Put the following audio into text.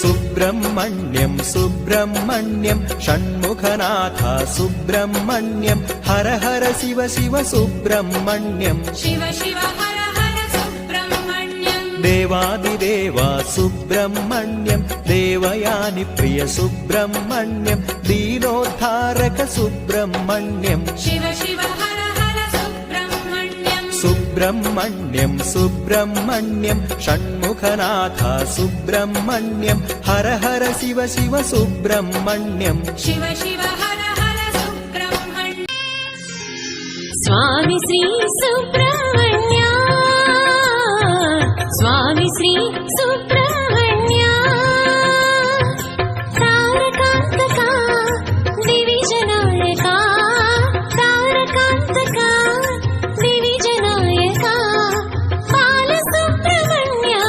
सुब्रह्मण्यं सुब्रह्मण्यं षण्मुखनाथ सुब्रह्मण्यं हर हर शिव शिव सुब्रह्मण्यं शिव शिव हर हर सुब्रह्मण्यं देवादिदेवा सुब्रह्मण्यं देवयानि प्रिय सुब्रह्मण्यं दीनोद्धारक सुब्रह्मण्यं शिव शिव हर हर सुब्रह्मण्यं सुब्रह्मण्यं सुब्रह्मण्यं षण्मुखनाथ सुब्रह्मण्यं हर हर शिव शिव सुब्रह्मण्यं शिव शिव हर हर सुब्रह्मण्यं स्वामी श्री सुब्रह्मण्य स्वामी श्री सुब्रह्मण्य तारकांतका दिविजनायका तारकांतका दिविजनायका बाल सुब्रह्मण्य